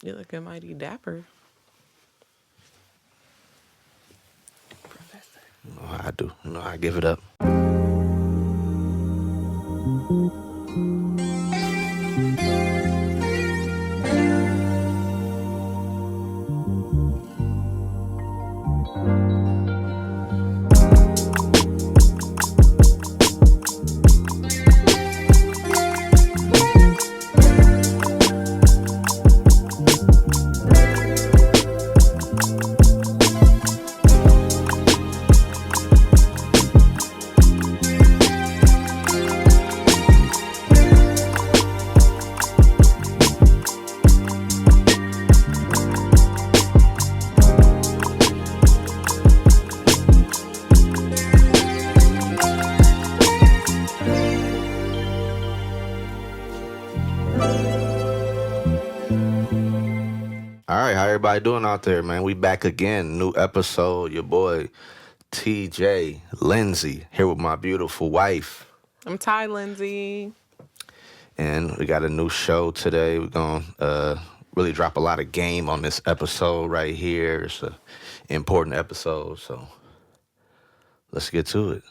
You looking mighty dapper, Professor. Oh, I do. No, I give it up. All right, how everybody doing out there, man? We back again. New episode. Your boy TJ Lindsay here with my beautiful wife. I'm Ty Lindsay. And we got a new show today. We're going to really drop a lot of game on this episode right here. It's an important episode, so let's get to it.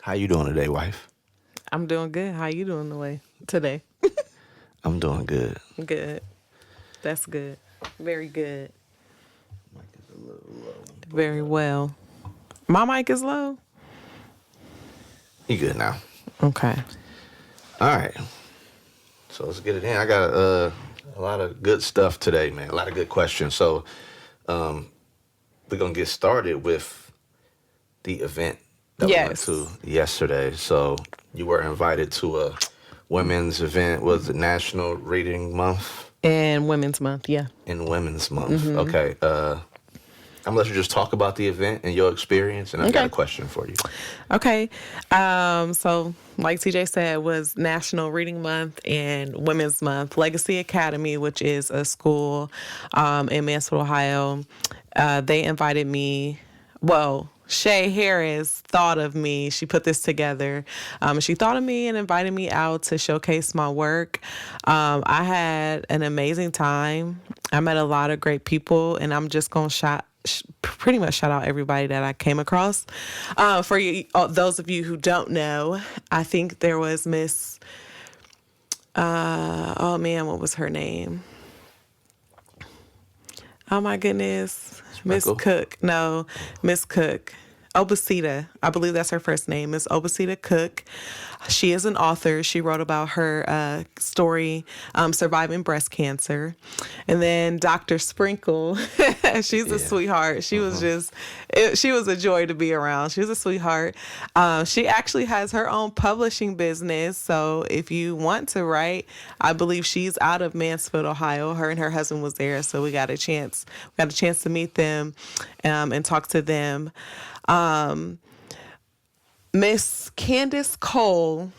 How you doing today, wife? I'm doing good. How you doing today? I'm doing good. Good. That's good. Very good. Mic is a little low. Very well. My mic is low? You good now? Okay. All right. So let's get it in. I got a lot of good stuff today, man. A lot of good questions. So we're going to get started with the event that we went to yesterday. So you were invited to a women's event. Was it National Reading Month? And Women's Month, yeah. In Women's Month. Okay. I'm going to let you just talk about the event and your experience, and I've got a question for you. Okay. So, like TJ said, it was National Reading Month and Women's Month. Legacy Academy, which is a school in Mansfield, Ohio, they invited me. Well, Shay Harris thought of me. She put this together. She thought of me and invited me out to showcase my work. I had an amazing time. I met a lot of great people, and I'm just going to pretty much shout out everybody that I came across. For you, those of you who don't know, I think there was Miss, oh man, what was her name? Oh my goodness. Miss Cook. No, Miss Cook. Obasita. I believe that's her first name. Miss Obasita Cook. She is an author. She wrote about her story, surviving breast cancer. And then Dr. Sprinkle. She's a sweetheart. She was she was a joy to be around. She was a sweetheart. She actually has her own publishing business. So if you want to write, I believe she's out of Mansfield, Ohio. Her and her husband was there. So we got a chance to meet them and talk to them. Miss Candace Cole,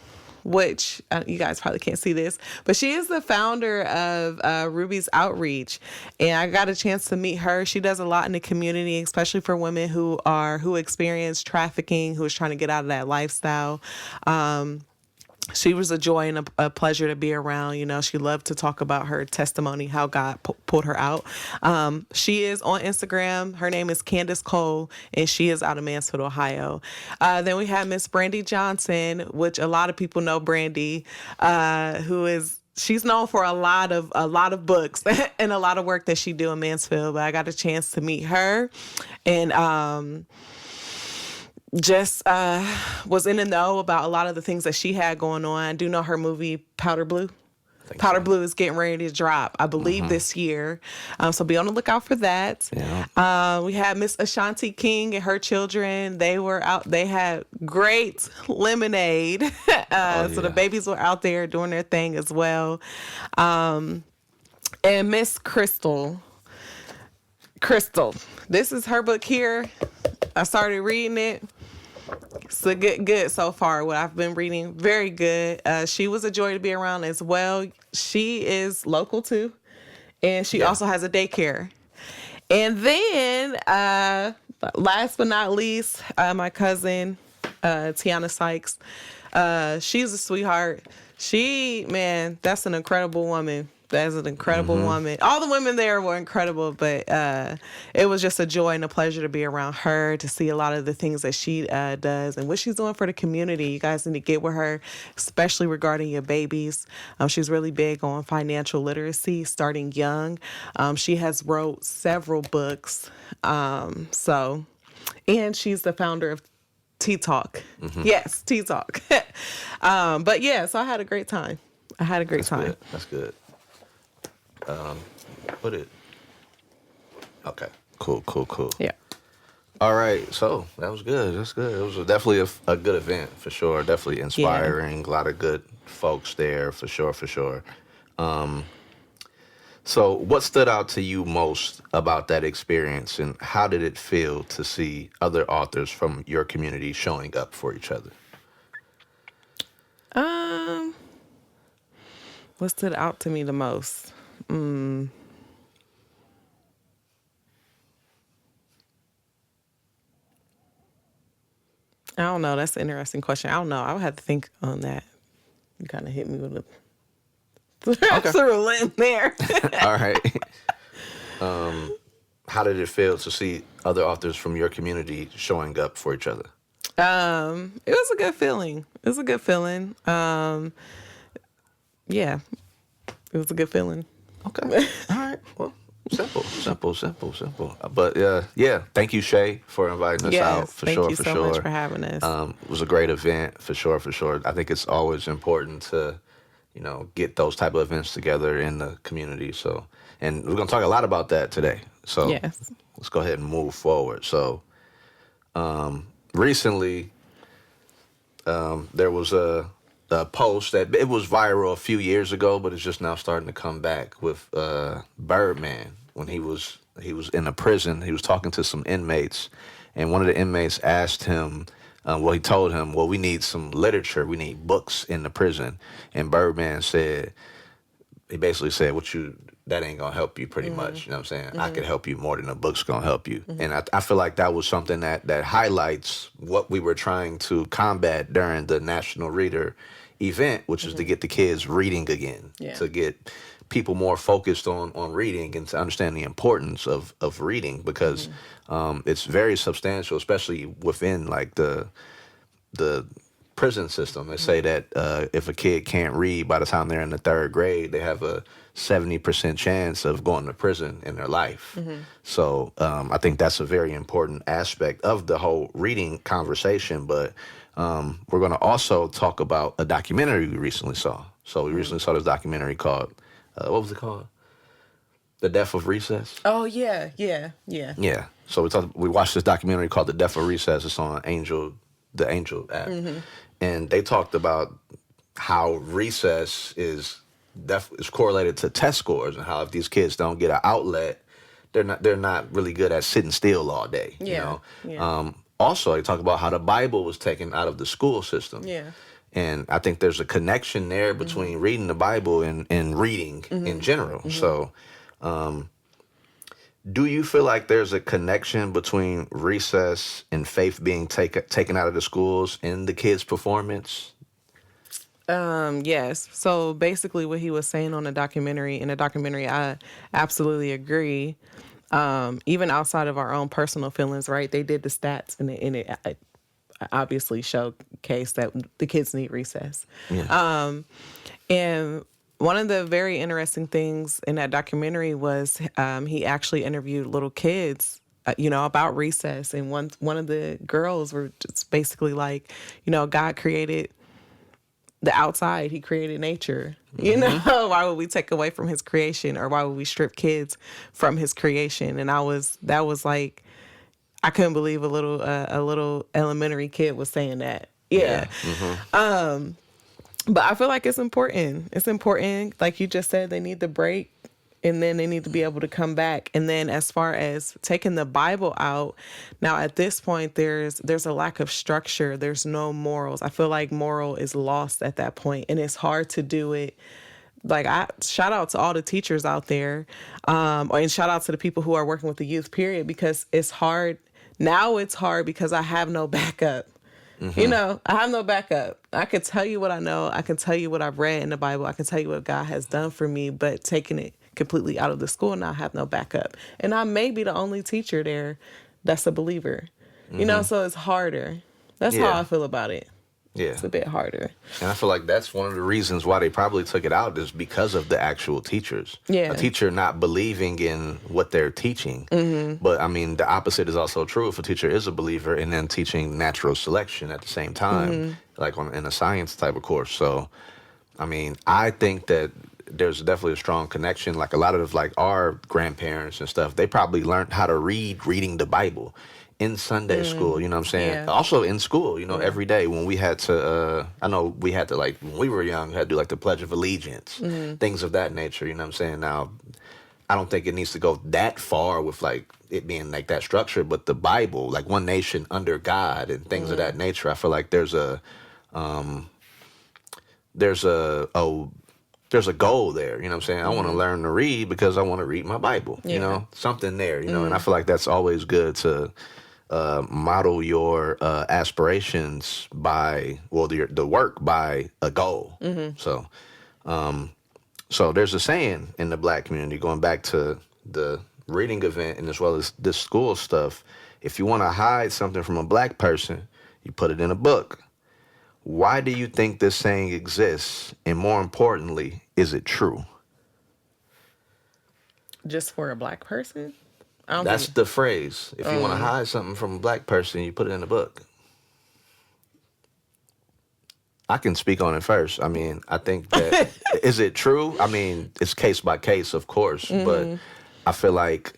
which you guys probably can't see this, but she is the founder of Ruby's Outreach, and I got a chance to meet her. She does a lot in the community, especially for women who experience trafficking, who is trying to get out of that lifestyle. She was a joy and a pleasure to be around. You know, she loved to talk about her testimony, how God pulled her out. She is on Instagram. Her name is Candace Cole, and she is out of Mansfield, Ohio. Then we have Miss Brandy Johnson, which a lot of people know Brandy, she's known for a lot of books and a lot of work that she do in Mansfield. But I got a chance to meet her, and just was in the know about a lot of the things that she had going on. I do know her movie Powder Blue. Powder Blue is getting ready to drop, I believe, this year. So be on the lookout for that. Yeah. We had Miss Ashanti King and her children. They were out. They had great lemonade. So the babies were out there doing their thing as well. And Miss Crystal. This is her book here. I started reading it. It's a good so far. What I've been reading, very good. She was a joy to be around as well. She is local too, and she also has a daycare. And then, last but not least, my cousin, Tiana Sykes. She's a sweetheart. That's an incredible woman. as an incredible woman. All the women there were incredible, but it was just a joy and a pleasure to be around her, to see a lot of the things that she does and what she's doing for the community. You guys need to get with her, especially regarding your babies. She's really big on financial literacy, starting young. She has wrote several books. And she's the founder of Tea Talk. Yes, Tea Talk. But yeah, so I had a great time. That's time. Good. That's good. Put it. Okay. Cool. Yeah. All right. So that was good. That's good. It was definitely a good event for sure. Definitely inspiring. A lot of good folks there for sure. So what stood out to you most about that experience, and how did it feel to see other authors from your community showing up for each other? What stood out to me the most? I don't know. That's an interesting question. I don't know. I would have to think on that. You kind of hit me with a through in there. All right. How did it feel to see other authors from your community showing up for each other? It was a good feeling. Yeah, it was a good feeling. Okay. All right. Well, simple. But yeah. Thank you, Shay, for inviting us out. Thank you so much for having us. It was a great event for sure. I think it's always important to, get those type of events together in the community. So, and we're gonna talk a lot about that today. So yes. Let's go ahead and move forward. So, recently, there was a post that it was viral a few years ago, but it's just now starting to come back with Birdman. When he was in a prison, he was talking to some inmates, and one of the inmates asked him, he told him, well, we need some literature, we need books in the prison. And Birdman he basically said, that ain't gonna help you pretty much. You know what I'm saying? I could help you more than a book's gonna help you. And I feel like that was something that highlights what we were trying to combat during the National Reader event, which is to get the kids reading again, to get people more focused on reading and to understand the importance of reading, because it's very substantial, especially within like the prison system. They say that if a kid can't read by the time they're in the third grade, they have a 70% chance of going to prison in their life. So I think that's a very important aspect of the whole reading conversation. But we're going to also talk about a documentary we recently saw. So we recently saw this documentary called, what was it called? The Death of Recess? Oh, yeah. Yeah. So we watched this documentary called The Death of Recess. It's on the Angel app. And they talked about how recess is correlated to test scores, and how if these kids don't get an outlet, they're not really good at sitting still all day. Also, they talk about how the Bible was taken out of the school system. And I think there's a connection there between reading the Bible and reading in general. So do you feel like there's a connection between recess and faith being taken out of the schools and the kids' performance? Yes. So basically what he was saying in the documentary, I absolutely agree. Even outside of our own personal feelings, right? They did the stats and it obviously showcased that the kids need recess. And one of the very interesting things in that documentary was he actually interviewed little kids, about recess. And one of the girls were just basically like, God created the outside. He created nature. Why would we take away from his creation, or why would we strip kids from his creation? And that was like, I couldn't believe a little elementary kid was saying that. Yeah. But I feel like it's important. It's important. Like you just said, they need the break, and then they need to be able to come back. And then as far as taking the Bible out, now at this point, there's a lack of structure. There's no morals. I feel like moral is lost at that point, and it's hard to do it. Like, I shout out to all the teachers out there, and shout out to the people who are working with the youth, period, because it's hard. Now it's hard because I have no backup. You know, I have no backup. I can tell you what I know. I can tell you what I've read in the Bible. I can tell you what God has done for me, but taking it completely out of the school now, I have no backup. And I may be the only teacher there that's a believer. You know, so it's harder. That's how Yeah. I feel about it. Yeah. It's a bit harder. And I feel like that's one of the reasons why they probably took it out is because of the actual teachers. Yeah. A teacher not believing in what they're teaching. But I mean, the opposite is also true. If a teacher is a believer and then teaching natural selection at the same time, like in a science type of course. So, I mean, I think that there's definitely a strong connection. Like a lot of like our grandparents and stuff, they probably learned how to read reading the Bible in Sunday school, you know what I'm saying? Yeah. Also in school, you know, every day when we had to, I know we had to like, when we were young, had to do like the Pledge of Allegiance, things of that nature, you know what I'm saying? Now, I don't think it needs to go that far with like it being like that structure, but the Bible, like one nation under God and things of that nature, I feel like there's a goal there, you know what I'm saying? I want to learn to read because I want to read my Bible, you know, something there, you know, and I feel like that's always good to model your aspirations by, well, the work by a goal. So, so there's a saying in the Black community, going back to the reading event and as well as this school stuff, if you want to hide something from a Black person, you put it in a book. Why do you think this saying exists? And more importantly, is it true? Just for a Black person? That's the phrase. If you want to hide something from a Black person, you put it in a book. I can speak on it first. I mean, I think that, is it true? I mean, it's case by case, of course, but I feel like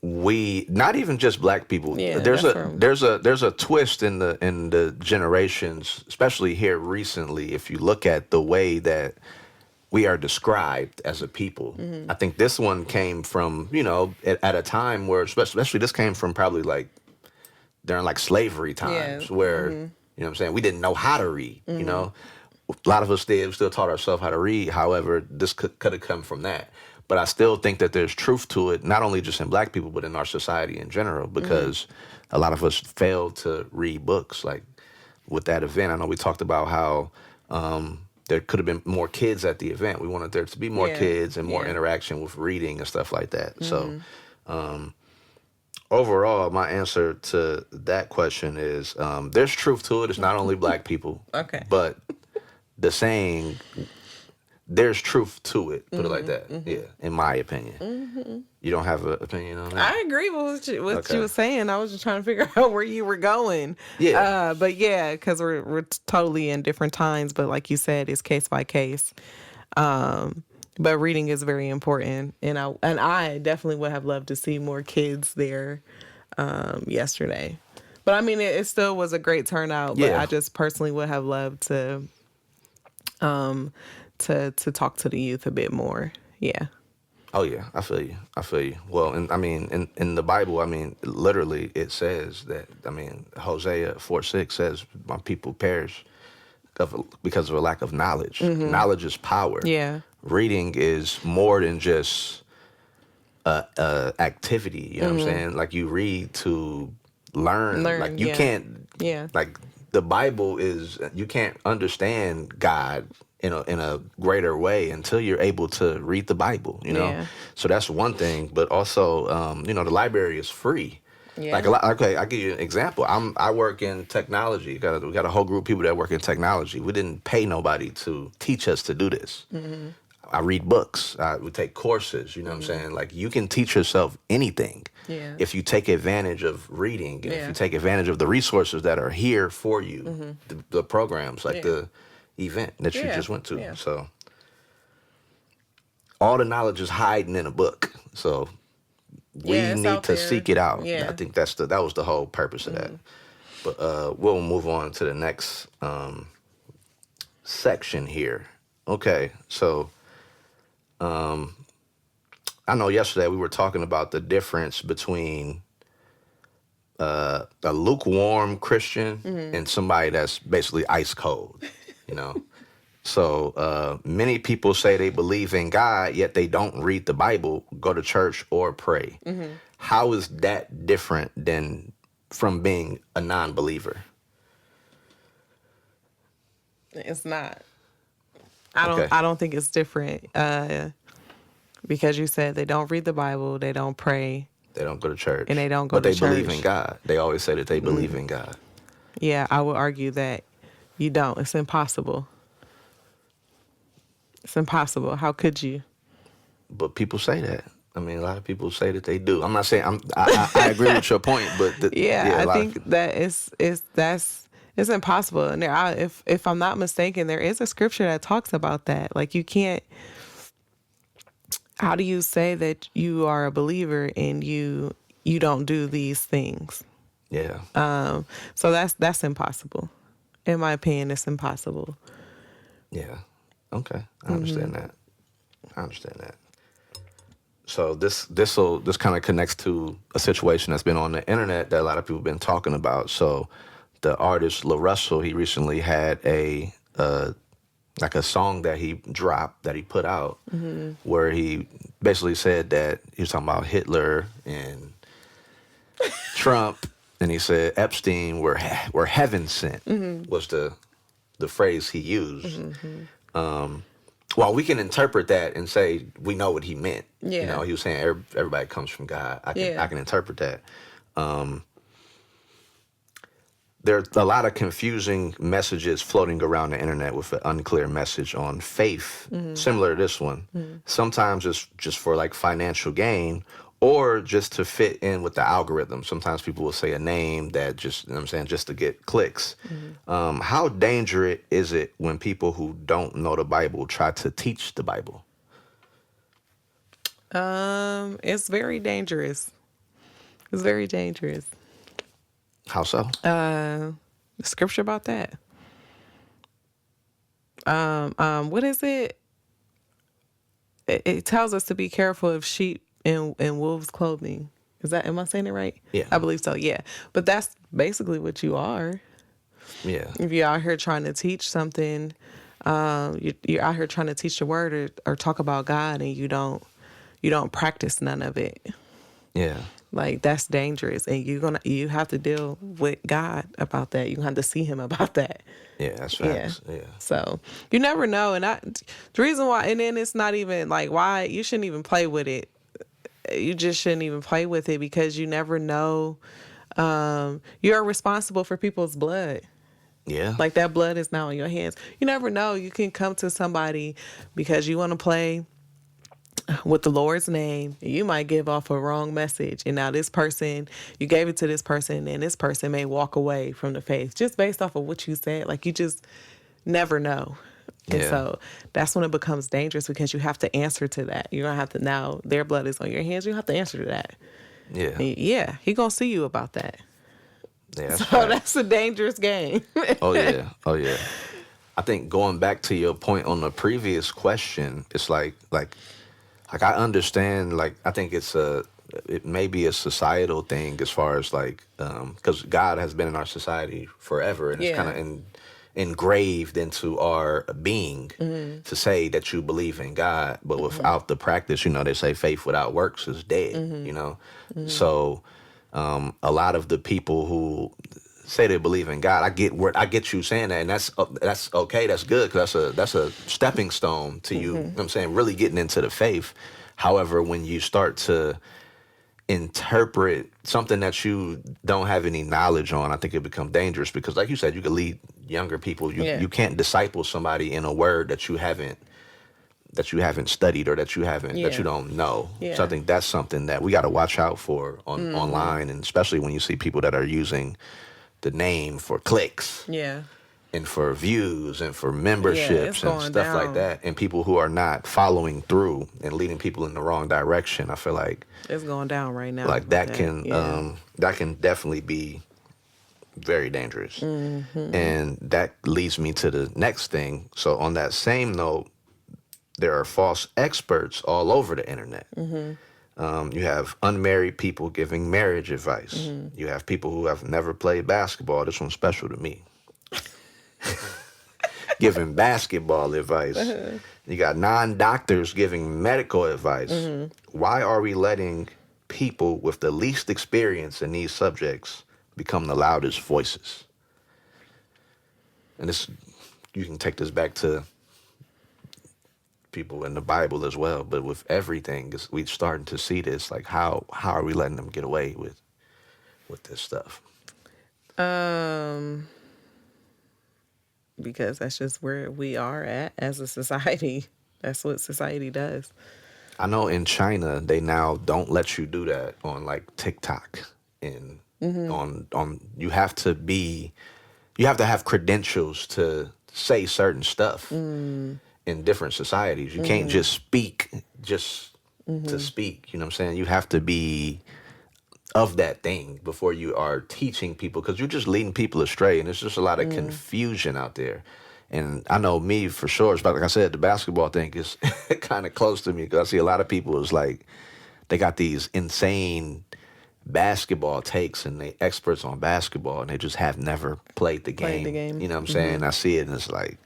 we, not even just Black people, Yeah, there's a twist in the generations, especially here recently. If you look at the way that we are described as a people, I think this one came from, you know, at a time where, especially this came from probably like during like slavery times, where, you know what I'm saying, we didn't know how to read, you know. A lot of us still taught ourselves how to read. However, this could have come from that. But I still think that there's truth to it, not only just in Black people, but in our society in general, because a lot of us fail to read books. Like with that event, I know we talked about how there could have been more kids at the event. We wanted there to be more kids and more interaction with reading and stuff like that. So overall, my answer to that question is there's truth to it. It's not only Black people, but the saying, there's truth to it. Put it like that. Yeah, in my opinion. You don't have an opinion on that? I agree with what you were saying. I was just trying to figure out where you were going. Yeah. But yeah, because we're totally in different times. But like you said, it's case by case. But reading is very important, and I definitely would have loved to see more kids there yesterday. But I mean, it still was a great turnout. But I just personally would have loved to talk to the youth a bit more. Yeah. Oh yeah, I feel you. Well, and I mean, in the Bible, I mean, literally, it says that. I mean, Hosea 4:6 says, "My people perish because of a lack of knowledge. Knowledge is power. Yeah. Reading is more than just activity. You know what I'm saying? Like you read to learn. Like you can't. Yeah. Like the Bible is. You can't understand God in a greater way until you're able to read the Bible, you know? Yeah. So that's one thing, but also, you know, the library is free. Yeah. Like okay, I'll give you an example. I work in technology. We got a whole group of people that work in technology. We didn't pay nobody to teach us to do this. I read books. We take courses, you know what I'm saying? Like you can teach yourself anything if you take advantage of reading, and if you take advantage of the resources that are here for you, the programs, like the event that you just went to. Yeah. So all the knowledge is hiding in a book. So we need to seek it out. Yeah. I think that was the whole purpose of that. But we'll move on to the next section here. Okay, so I know yesterday we were talking about the difference between a lukewarm Christian and somebody that's basically ice cold. You know, so many people say they believe in God, yet they don't read the Bible, go to church, or pray. How is that different than from being a non-believer? It's not. Okay. I don't think it's different. Because you said they don't read the Bible, they don't pray, They don't go to church. and they don't go But to they believe in church. God. They always say that they believe in God. Yeah, I would argue that you don't. It's impossible. It's impossible. How could you? But people say that. I mean, a lot of people say that they do. I'm not saying I agree with your point, but Yeah, a I lot think of, that it's impossible. And if I'm not mistaken, there is a scripture that talks about that. Like you can't. How do you say that you are a believer and you don't do these things? yeah. So that's impossible. In my opinion, it's impossible. Yeah. Okay. I understand that. I understand that. So this kind of connects to a situation that's been on the internet that a lot of people have been talking about. So the artist La Russell, he recently had like a song that he dropped that he put out where he basically said that he was talking about Hitler and Trump, and he said Epstein were heaven sent was the phrase he used. Well, we can interpret that and say we know what he meant. Yeah. You know, he was saying everybody comes from God. I can interpret that. There's a lot of confusing messages floating around the internet with an unclear message on faith, similar to this one. Sometimes it's just for like financial gain or just to fit in with the algorithm. Sometimes people will say a name that just, you know what I'm saying, just to get clicks. How dangerous is it when people who don't know the Bible try to teach the Bible? It's very dangerous. It's very dangerous. How so? The scripture about that. What is it? It tells us to be careful of sheep in wolves' clothing. Am I saying it right? Yeah. I believe so, yeah. But that's basically what you are. Yeah. If you're out here trying to teach something, you're out here trying to teach the word or talk about God and you don't practice none of it. Yeah. Like that's dangerous, and you have to deal with God about that. You have to see Him about that. Yeah, that's facts. Yeah. So you never know, and the reason why, and then it's not even like why you shouldn't even play with it. You just shouldn't even play with it because you never know. You're responsible for people's blood. Yeah. Like that blood is now in your hands. You never know. You can come to somebody because you want to play with the Lord's name, you might give off a wrong message. And now this person, you gave it to this person, and this person may walk away from the faith just based off of what you said. Like you just never know. And so that's when it becomes dangerous because you have to answer to that. You're going to have to, now their blood is on your hands. You have to answer to that. Yeah. And yeah. He going to see you about that. Yeah. So that's a dangerous game. Oh yeah. I think going back to your point on the previous question, it's like I understand, like, I think it may be a societal thing as far as like, because God has been in our society forever and it's kind of engraved into our being to say that you believe in God, but without the practice, you know, they say faith without works is dead, you know? So a lot of the people who say they believe in God, I get you saying that, and that's okay, that's good, because that's a stepping stone to you, you know what I'm saying, really getting into the faith. However, when you start to interpret something that you don't have any knowledge on, I think it becomes dangerous because, like you said, you could lead younger people. You can't disciple somebody in a word that you haven't studied or that you don't know. Yeah. So I think that's something that we got to watch out for online, and especially when you see people that are using the name for clicks. Yeah. And for views and for memberships and stuff like that, and people who are not following through and leading people in the wrong direction, I feel like it's going down right now. Like that can definitely be very dangerous. And that leads me to the next thing. So on that same note, there are false experts all over the internet. You have unmarried people giving marriage advice. You have people who have never played basketball. This one's special to me. Giving basketball advice. You got non-doctors giving medical advice. Why are we letting people with the least experience in these subjects become the loudest voices? And this you can take this back to people in the Bible as well, but with everything, we're starting to see this. Like, how are we letting them get away with this stuff? Because that's just where we are at as a society. That's what society does. I know in China they now don't let you do that on like TikTok and on you have to have credentials to say certain stuff in different societies. You can't just speak to speak, you know what I'm saying? You have to be of that thing before you are teaching people, because you're just leading people astray, and there's just a lot of confusion out there. And I know me for sure, but like I said, the basketball thing is kind of close to me, because I see a lot of people is like they got these insane basketball takes and they experts on basketball and they just have never played the game. You know what I'm saying? I see it and it's like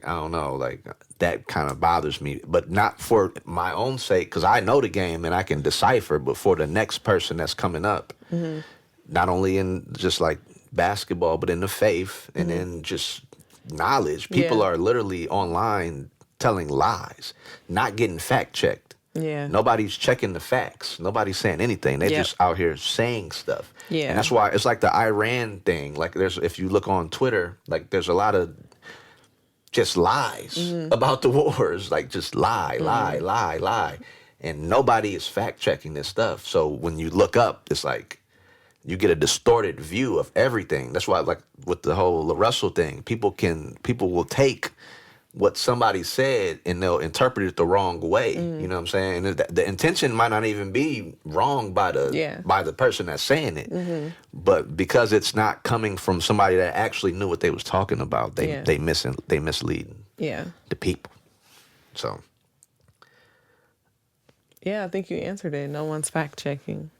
I don't know, like that kind of bothers me, but not for my own sake, because I know the game and I can decipher, but for the next person that's coming up, not only in just like basketball, but in the faith and in just knowledge. People are literally online telling lies, not getting fact checked. Yeah. Nobody's checking the facts. Nobody's saying anything. They're just out here saying stuff. Yeah. And that's why it's like the Iran thing. Like if you look on Twitter, like there's a lot of just lies about the wars, like just lie. And nobody is fact checking this stuff. So when you look up, it's like you get a distorted view of everything. That's why, like with the whole Russell thing, people will take what somebody said and they'll interpret it the wrong way. You know what I'm saying? And the intention might not even be wrong by the person that's saying it, but because it's not coming from somebody that actually knew what they was talking about, they mislead the people. So yeah, I think you answered it. No one's fact checking.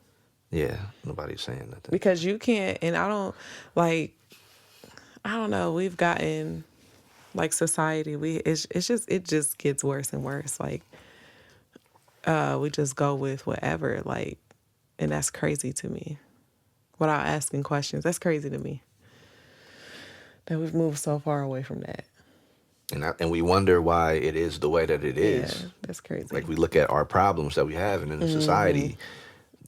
Yeah, nobody's saying nothing, because you can't. And I don't know. We've gotten, like, society, it just gets worse and worse. Like, we just go with whatever, like, and that's crazy to me. Without asking questions, that's crazy to me. That we've moved so far away from that. And we wonder why it is the way that it is. Yeah, that's crazy. Like, we look at our problems that we have in the society.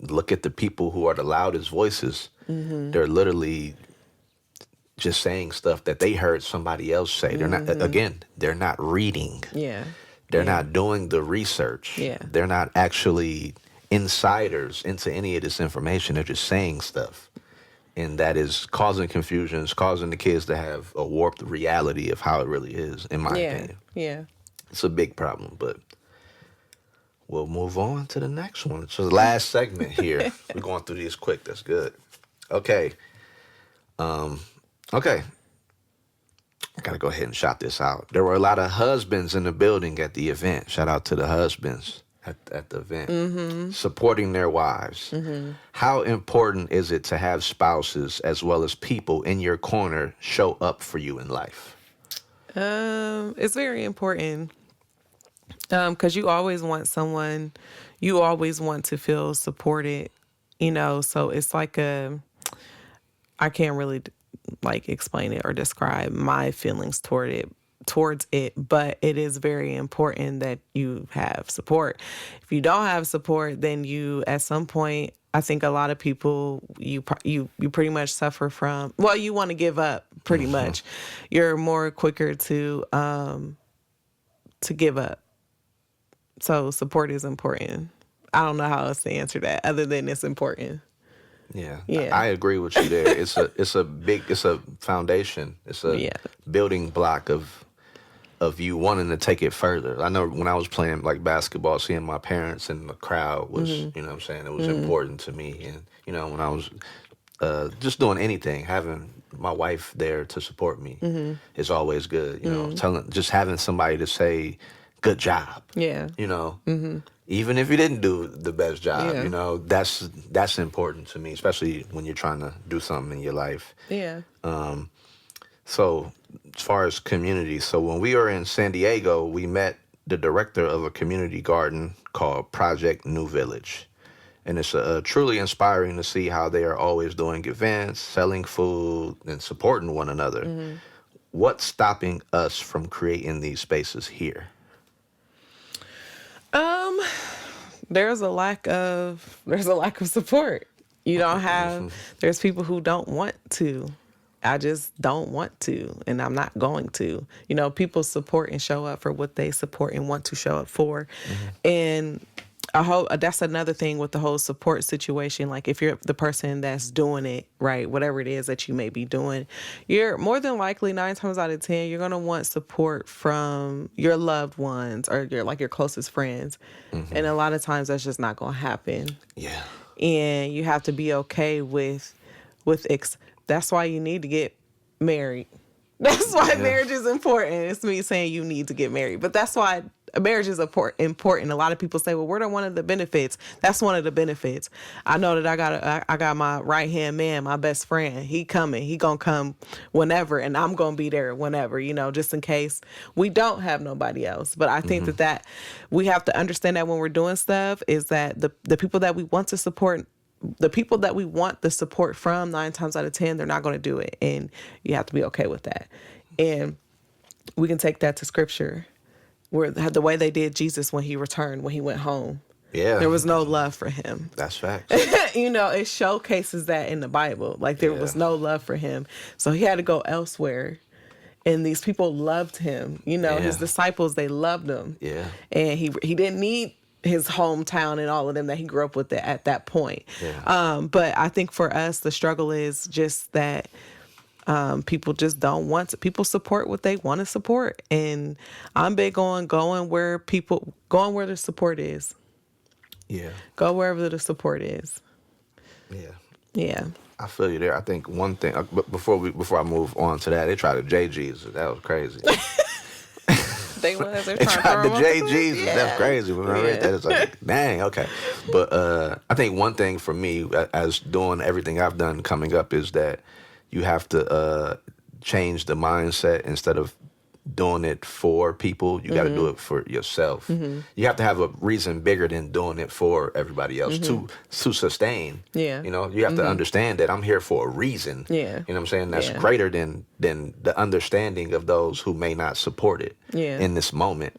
Look at the people who are the loudest voices. They're literally just saying stuff that they heard somebody else say. They're not, again, they're not reading. Yeah. They're not doing the research. Yeah. They're not actually insiders into any of this information. They're just saying stuff. And that is causing confusion. It's causing the kids to have a warped reality of how it really is, in my opinion. Yeah. It's a big problem, but we'll move on to the next one. So the last segment here. We're going through these quick. That's good. Okay. Okay. I got to go ahead and shout this out. There were a lot of husbands in the building at the event. Shout out to the husbands at the event. Supporting their wives. How important is it to have spouses as well as people in your corner show up for you in life? It's very important. Because you always want to feel supported, so it's like I can't really like explain it or describe my feelings towards it, but it is very important that you have support. If you don't have support, then you, at some point, I think a lot of people, you pretty much suffer from, well, you want to give up pretty much. You're more quicker to give up. So support is important. I don't know how else to answer that other than it's important. Yeah. I agree with you there. It's a foundation. It's a building block of you wanting to take it further. I know when I was playing like basketball, seeing my parents in the crowd was, you know what I'm saying, it was important to me. And, when I was just doing anything, having my wife there to support me is always good. Just having somebody to say, good job. Yeah. Even if you didn't do the best job, that's important to me, especially when you're trying to do something in your life. Yeah. So as far as community, so when we were in San Diego, we met the director of a community garden called Project New Village. And it's truly inspiring to see how they are always doing events, selling food, and supporting one another. what's stopping us from creating these spaces here? Um, there's a lack of support. You don't have there's people who don't want to. I just don't want to, and I'm not going to. You know, people support and show up for what they support and want to show up for. And I hope that's another thing with the whole support situation. Like, if you're the person that's doing it, right, whatever it is that you may be doing, you're more than likely 9 times out of 10, you're going to want support from your loved ones or your closest friends. And a lot of times that's just not going to happen. Yeah. And you have to be okay with that's why you need to get married. That's why marriage is important. It's me saying you need to get married, but that's why marriage is important. A lot of people say, well, what are one of the benefits? That's one of the benefits. I know that I got my right hand man, my best friend. He coming. He gonna come whenever, and I'm gonna be there whenever. You know, just in case we don't have nobody else. But I think that we have to understand that when we're doing stuff, is that the people that we want to support. The people that we want the support from, 9 times out of 10, they're not going to do it. And you have to be okay with that. And we can take that to scripture, where the way they did Jesus when he returned, when he went home. Yeah. There was no love for him. That's facts. You know, it showcases that in the Bible. Like, there was no love for him. So he had to go elsewhere. And these people loved him. You know, his disciples, they loved him. Yeah. And he didn't need his hometown and all of them that he grew up with at that point. Yeah. But I think for us, the struggle is just that people just don't want to. People support what they want to support. And I'm big on going where the support is. Yeah. Go wherever the support is. Yeah. Yeah. I feel you there. I think one thing, but before I move on to that, they tried to JGs. That was crazy. They tried to JGs. Yeah. That's crazy. When I read that, it's like, dang, okay. But I think one thing for me, as doing everything I've done coming up, is that you have to change the mindset. Instead of doing it for people, you got to do it for yourself. You have to have a reason bigger than doing it for everybody else to sustain. Yeah. You know, you have to understand that I'm here for a reason. Yeah. You know what I'm saying? That's greater than the understanding of those who may not support it in this moment.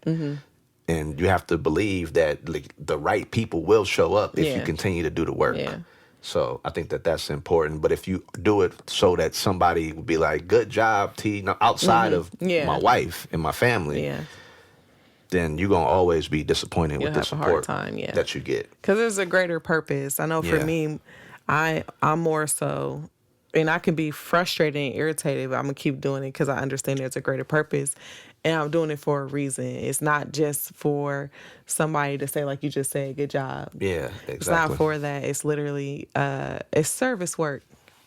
And you have to believe that the right people will show up if you continue to do the work. Yeah. So I think that that's important. But if you do it so that somebody would be like, good job, T, outside of my wife and my family, then you're going to always be disappointed with the support that you get. Because there's a greater purpose. I know for me, I'm more so, and I can be frustrated and irritated, but I'm going to keep doing it because I understand there's a greater purpose. And I'm doing it for a reason. It's not just for somebody to say, like you just said, good job. Yeah, exactly. It's not for that. It's literally, it's service work.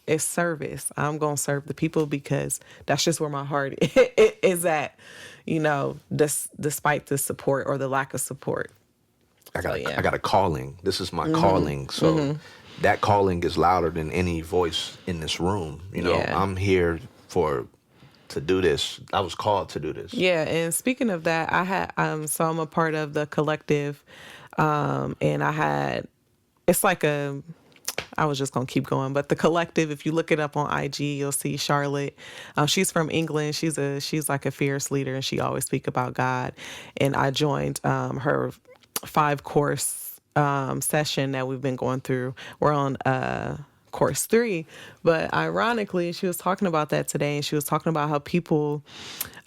It's service. I'm going to serve the people because that's just where my heart is at, you know, despite the support or the lack of support. I got a calling. This is my calling. So that calling is louder than any voice in this room. You know, I'm here to do this. I was called to do this. Yeah, and speaking of that, I had so I'm a part of the collective, and it's like I was just gonna keep going, but the collective, if you look it up on IG, you'll see Charlotte. She's from England. She's like a fierce leader, and she always speak about God. And I joined her 5-course session that we've been going through. We're on course 3, but ironically, she was talking about that today, and she was talking about how people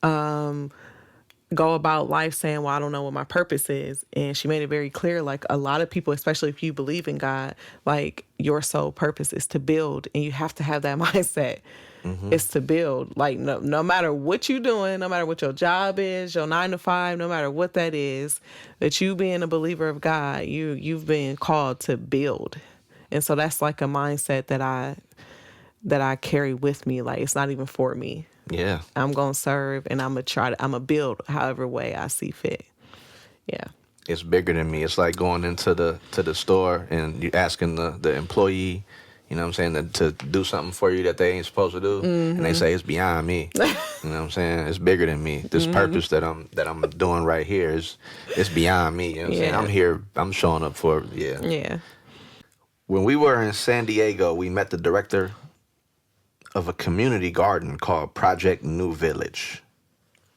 go about life saying, well, I don't know what my purpose is. And she made it very clear, like, a lot of people, especially if you believe in God, like, your sole purpose is to build, and you have to have that mindset. It's to build. Like, no matter what you're doing, no matter what your job is, your 9 to 5, no matter what that is, that you being a believer of God, you've been called to build. And so that's like a mindset that I carry with me. Like, it's not even for me. Yeah. I'm going to serve, and I'm going to build however way I see fit. Yeah. It's bigger than me. It's like going into the store and you asking the employee, you know what I'm saying, to do something for you that they ain't supposed to do. And they say it's beyond me. You know what I'm saying? It's bigger than me. This purpose that I'm doing right here it's beyond me. You know what I'm saying? I'm here. I'm showing up for Yeah. When we were in San Diego, we met the director of a community garden called Project New Village.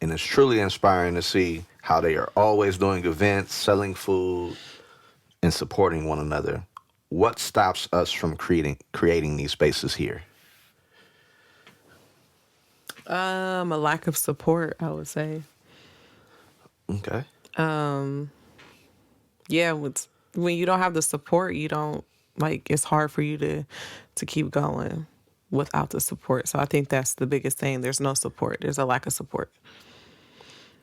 And it's truly inspiring to see how they are always doing events, selling food, and supporting one another. What stops us from creating these spaces here? A lack of support, I would say. Okay. Yeah, when you don't have the support, you don't like. It's hard for you to keep going without the support. So I think that's the biggest thing. There's no support. There's a lack of support.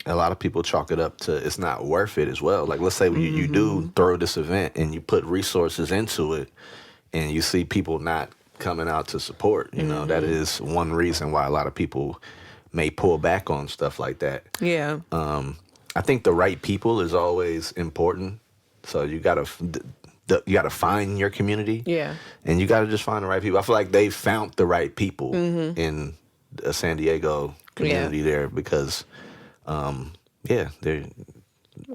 A lot of people chalk it up to it's not worth it as well. Like, let's say you do throw this event and you put resources into it and you see people not coming out to support, that is one reason why a lot of people may pull back on stuff like that. Yeah. I think the right people is always important. So you gotta find your community. Yeah. And you gotta just find the right people. I feel like they found the right people in the San Diego community there because, they're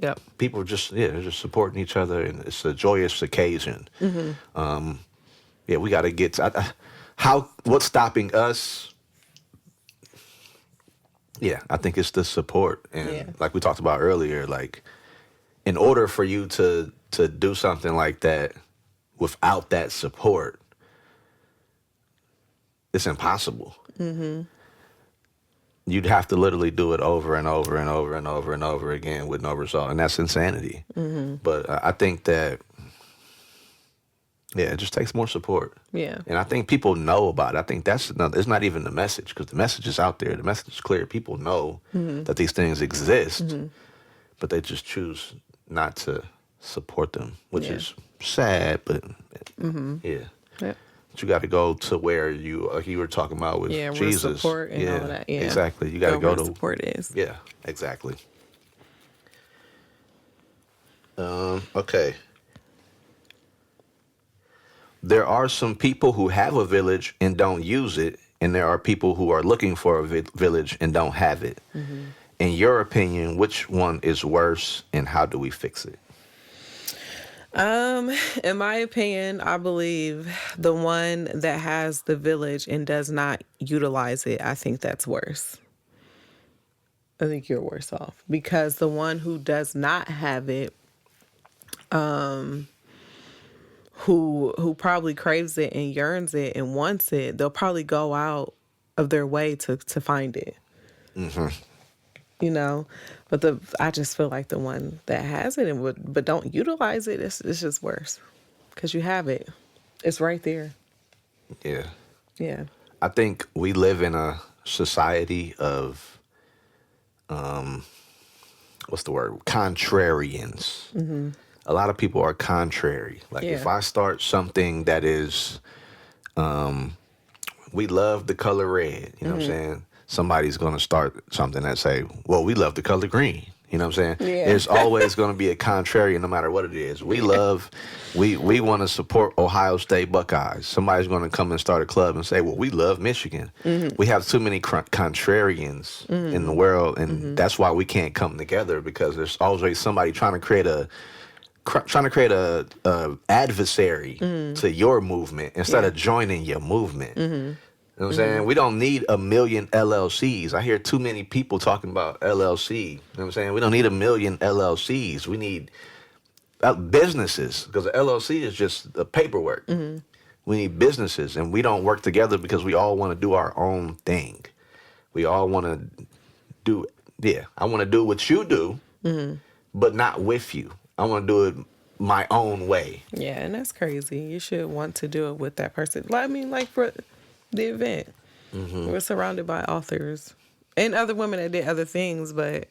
Yep. people they're just supporting each other, and it's a joyous occasion. We got to get to, what's stopping us. I think it's the support, and like we talked about earlier, like in order for you to do something like that without that support, it's impossible. You'd have to literally do it over and over and over and over and over again with no result, and that's insanity. But I think that, it just takes more support. Yeah. And I think people know about it. I think it's not even the message, because the message is out there. The message is clear. People know that these things exist, but they just choose not to support them, which is sad, but Yep. But you got to go to where like you were talking about with Jesus. Where support and all that. Yeah. Exactly. You got to go where to support is. Yeah, exactly. Okay. There are some people who have a village and don't use it, and there are people who are looking for a village and don't have it. In your opinion, which one is worse, and how do we fix it? In my opinion, I believe the one that has the village and does not utilize it, I think that's worse. I think you're worse off, because the one who does not have it, who probably craves it and yearns it and wants it, they'll probably go out of their way to find it. But I just feel like the one that has it but don't utilize it, it's just worse, because you have it, it's right there. Yeah. I think we live in a society of what's the word, contrarians. A lot of people are contrary. Like, if I start something that is we love the color red, you know what I'm saying? Somebody's going to start something that say, well, we love the color green. You know what I'm saying? Yeah. There's always going to be a contrarian no matter what it is. We want to support Ohio State Buckeyes. Somebody's going to come and start a club and say, well, we love Michigan. We have too many contrarians in the world, and that's why we can't come together, because there's always somebody trying to create a adversary to your movement instead of joining your movement. You know what I'm saying? We don't need a million LLCs. I hear too many people talking about LLC. You know what I'm saying? We don't need a million LLCs. We need businesses, because the LLC is just the paperwork. We need businesses, and we don't work together because we all want to do our own thing. We all want to do, I want to do what you do, but not with you. I want to do it my own way. Yeah, and that's crazy. You should want to do it with that person. I mean, like for the event, we're surrounded by authors and other women that did other things, but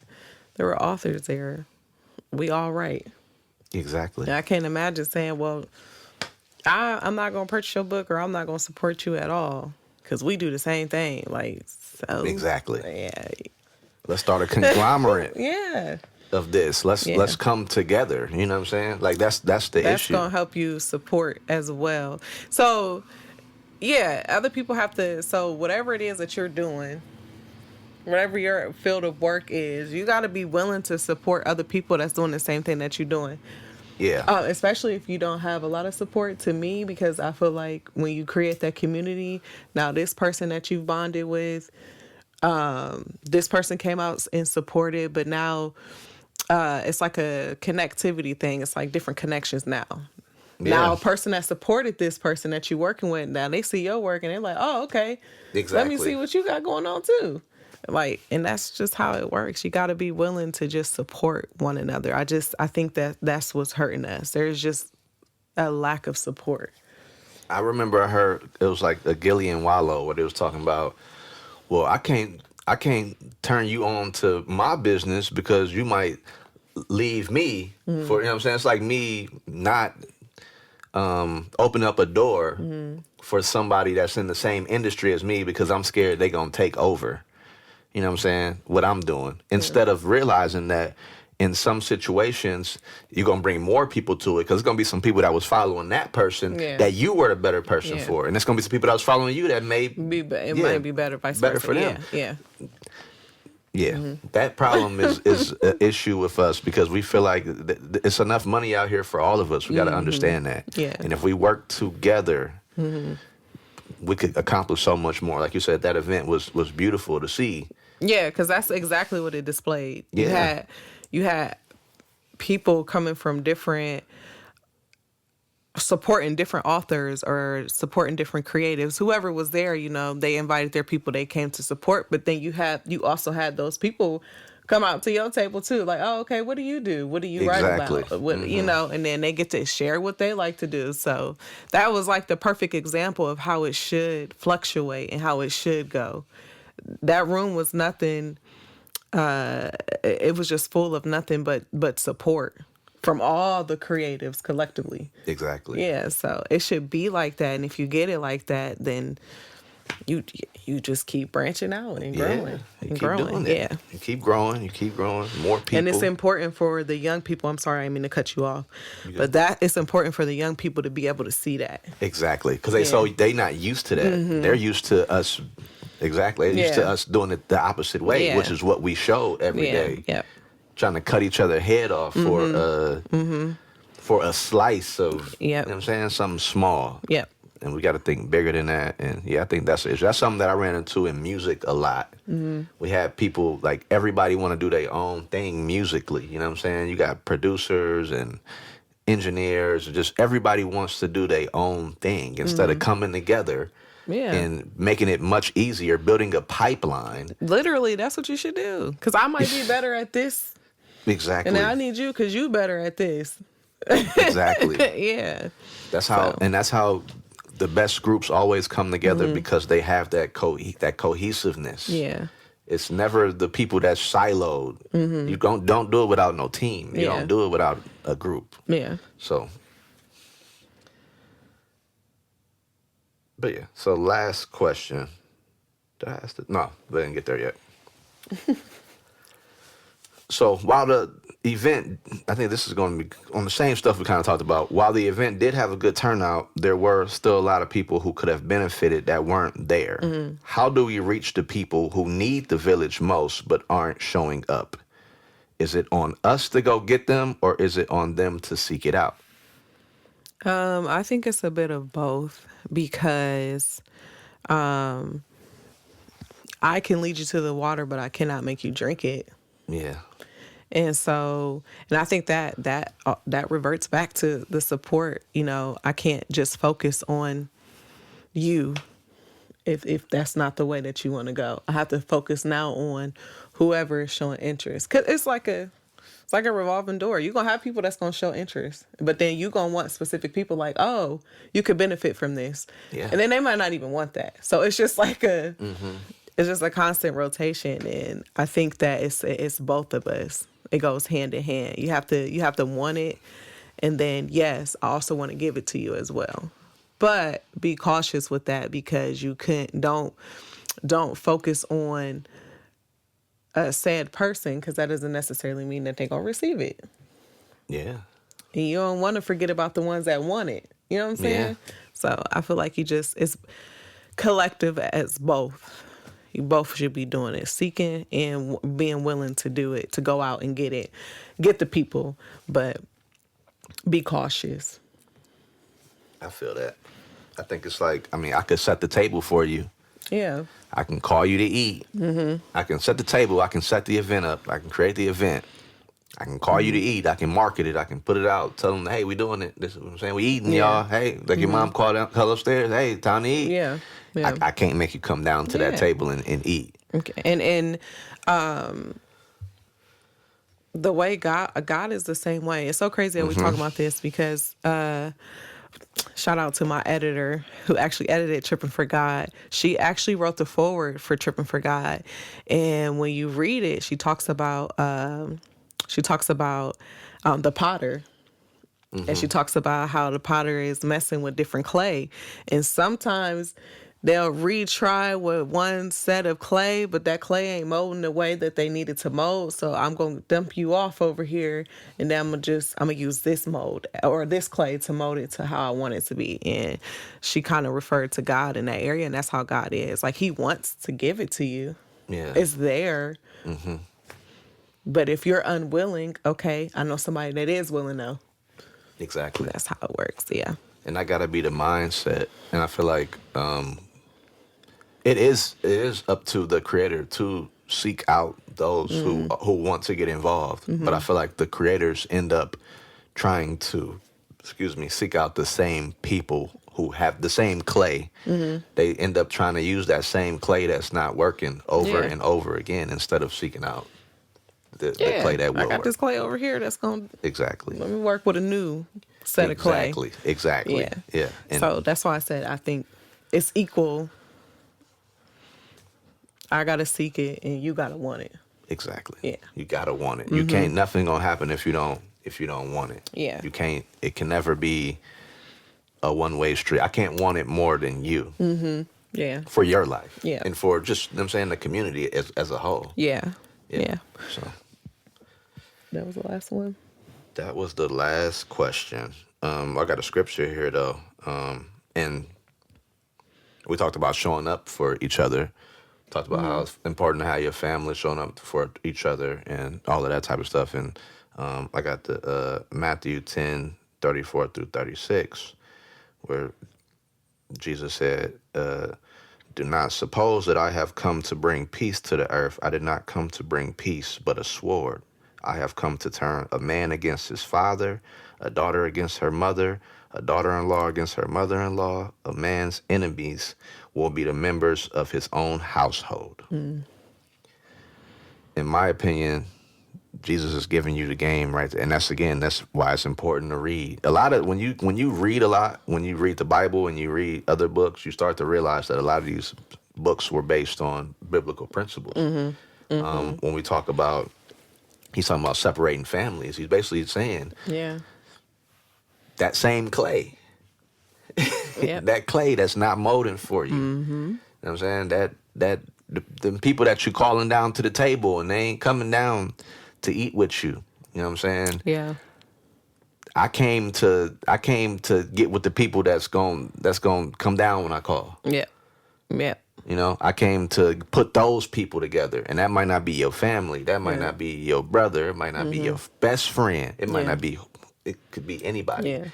there were authors there. We all write. Exactly. And I can't imagine saying, well, I'm not going to purchase your book, or I'm not going to support you at all, because we do the same thing. Like, so. Exactly. Yeah. Let's start a conglomerate. Yeah. Of this. Let's come together. You know what I'm saying? Like, that's the issue. That's going to help you support as well. So, yeah, other people have to, so whatever it is that you're doing, whatever your field of work is, you got to be willing to support other people that's doing the same thing that you're doing. Yeah. Especially if you don't have a lot of support, to me, because I feel like when you create that community, now this person that you've bonded with, this person came out and supported, but now it's like a connectivity thing. It's like different connections now. Now, Yeah. a person that supported this person that you're working with, now they see your work and they're like, oh, okay, let me see Exactly. what you got going on too. Like, and that's just how it works. You got to be willing to just support one another. I think that that's what's hurting us. There's just a lack of support. I remember I heard it was like a Gillian Wallow where they was talking about, well, I can't turn you on to my business because you might leave me for, you know what I'm saying? It's like me not open up a door for somebody that's in the same industry as me because I'm scared they gonna take over. You know what I'm saying? What I'm doing. Instead of realizing that in some situations you're gonna bring more people to it because it's gonna be some people that was following that person Yeah. that you were the better person Yeah. for, and it's gonna be some people that was following you that may It yeah, might be better vice better versa. for them. Yeah. Yeah, that problem is an issue with us because we feel like it's enough money out here for all of us. We got to understand that. Yeah. And if we work together, we could accomplish so much more. Like you said, that event was beautiful to see. Yeah, because that's exactly what it displayed. Yeah. You had people coming from different, supporting different authors or supporting different creatives. Whoever was there, they invited their people they came to support. But then you also had those people come out to your table too. Like, oh, okay, what do you do? What do you Exactly. write about? What, and then they get to share what they like to do. So that was like the perfect example of how it should fluctuate and how it should go. That room was nothing. It was just full of nothing but support from all the creatives collectively. Exactly. Yeah, so it should be like that. And if you get it like that, then you just keep branching out and growing You and keep growing. doing it. Yeah. You keep growing. More people. And it's important for the young people. I'm sorry, I didn't mean to cut you off. But it's important for the young people to be able to see that. Exactly, because they not used to that. They're used to us. Exactly, they're used to us doing it the opposite way, which is what we show every day. Yeah. Trying to cut each other head off for a slice of, you know what I'm saying, something small. Yep. And we got to think bigger than that. And I think that's something that I ran into in music a lot. We had people, like, everybody want to do their own thing musically. You know what I'm saying? You got producers and engineers, just everybody wants to do their own thing instead of coming together. Yeah. And making it much easier, building a pipeline. Literally, that's what you should do. Because I might be better at this. Exactly. And I need you because you better at this. Exactly. Yeah. That's how, and that's how the best groups always come together because they have that cohesiveness. Yeah. It's never the people that's siloed. You don't do it without no team. You don't do it without a group. Yeah. So. But yeah, so last question. Did I ask it? No, we didn't get there yet. So while the event, I think this is going to be on the same stuff we kind of talked about. While the event did have a good turnout, there were still a lot of people who could have benefited that weren't there. How do we reach the people who need the village most but aren't showing up? Is it on us to go get them, or is it on them to seek it out? I think it's a bit of both because I can lead you to the water, but I cannot make you drink it. Yeah. And so, and I think that reverts back to the support. I can't just focus on you if that's not the way that you want to go. I have to focus now on whoever is showing interest. 'Cause it's like a revolving door. You're going to have people that's going to show interest, but then you're going to want specific people like, oh, you could benefit from this. Yeah. And then they might not even want that. So it's just like it's just a constant rotation. And I think that it's both of us. It goes hand in hand. You have to want it. And then, yes, I also want to give it to you as well. But be cautious with that because don't focus on a sad person because that doesn't necessarily mean that they're going to receive it. Yeah. And you don't want to forget about the ones that want it. You know what I'm saying? Yeah. So I feel like it's collective as both. You both should be doing it, seeking and being willing to do it, to go out and get it, get the people. But Be cautious. I feel that. I think it's like, I mean, I could set the table for you. Yeah. I can call you to eat. I can set the table. I can set the event up. I can create the event. I can call you to eat. I can market it. I can put it out. Tell them, hey, we doing it. This is what I'm saying. We eating, y'all. Hey, like your mom called upstairs. Hey, time to eat. Yeah. Yeah. I can't make you come down to that table and eat. Okay. And the way God is the same way. It's so crazy that we talk about this because shout out to my editor who actually edited Tripping for God. She actually wrote the foreword for Tripping for God. And when you read it, she talks about the potter. And she talks about how the potter is messing with different clay. And sometimes they'll retry with one set of clay, but that clay ain't molding the way that they needed to mold. So I'm going to dump you off over here, and then I'm going to use this mold or this clay to mold it to how I want it to be. And she kind of referred to God in that area, and that's how God is. Like, he wants to give it to you. Yeah. It's there. But if you're unwilling, okay, I know somebody that is willing, though. Exactly. That's how it works, yeah. And that got to be the mindset. And I feel like it is up to the creator to seek out those who want to get involved. But I feel like the creators end up trying to, seek out the same people who have the same clay. They end up trying to use that same clay that's not working over and over again instead of seeking out the clay that will I got work. this clay over here that's going to... Exactly. Let me work with a new set of clay. Exactly. Yeah. And so that's why I said I think it's equal. I gotta seek it, and you gotta want it. Exactly. Yeah. You gotta want it. You can't. Nothing gonna happen if you don't want it. Yeah. You can't. It can never be a one-way street. I can't want it more than you. Yeah. For your life. Yeah. And for just, you know what I'm saying, the community as a whole. Yeah. So That was the last one. that was the last question. I got a scripture here though, and we talked about showing up for each other. Talked about how it's important to have your family showing up for each other and all of that type of stuff. And I got the Matthew 10:34 through 36, where Jesus said, "Do not suppose that I have come to bring peace to the earth. I did not come to bring peace, but a sword. I have come to turn a man against his father, a daughter against her mother, a daughter-in-law against her mother-in-law. A man's enemies will be the members of his own household." In my opinion, Jesus is giving you the game right there. And that's why it's important to read. A lot of when you read a lot, when you read the Bible and you read other books, you start to realize that a lot of these books were based on biblical principles. When we talk about, he's talking about separating families. He's basically saying that same clay, that clay that's not molding for you. You know what I'm saying? That the people that you're calling down to the table and they ain't coming down to eat with you. You know what I'm saying? Yeah. I came to get with the people that's going come down when I call. Yeah. Yeah. You know, I came to put those people together, and that might not be your family. That might not be your brother. It might not be your best friend. It might not be. It could be anybody. Yeah.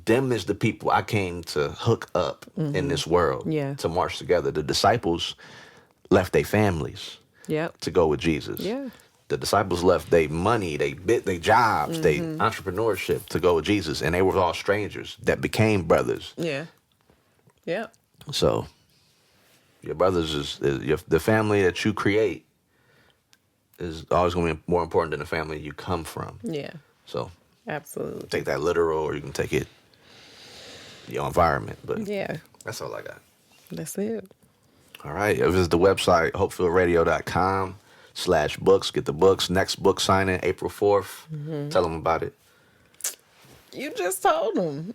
Them is the people I came to hook up in this world. Yeah. To march together. The disciples left their families. Yep. To go with Jesus. Yeah. The disciples left their money, their jobs, their entrepreneurship to go with Jesus, and they were all strangers that became brothers. Yeah. Yeah. So, your brothers is the family that you create is always going to be more important than the family you come from. Yeah. So, Absolutely. take that literal, or you can take it your environment. But Yeah. that's all I got. That's it. All right. Visit the website hopefieldradio.com/books. Get the books. Next book signing April 4th. Tell them about it. You just told them.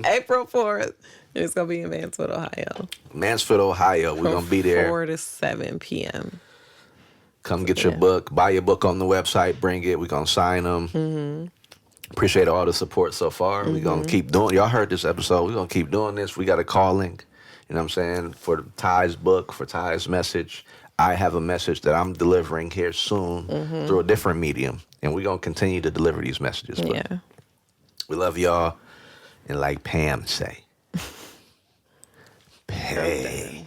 April 4th. It's going to be in Mansfield, Ohio. Mansfield, Ohio. We're going to be there. 4 to 7 p.m. Come get your book. Buy your book on the website. Bring it. We're going to sign them. Appreciate all the support so far. We're going to keep doing. Y'all heard this episode. We're going to keep doing this. We got a calling. You know what I'm saying? For Ty's book, for Ty's message. I have a message that I'm delivering here soon through a different medium, and we're gonna continue to deliver these messages. But Yeah. we love y'all, and like Pam say, pay.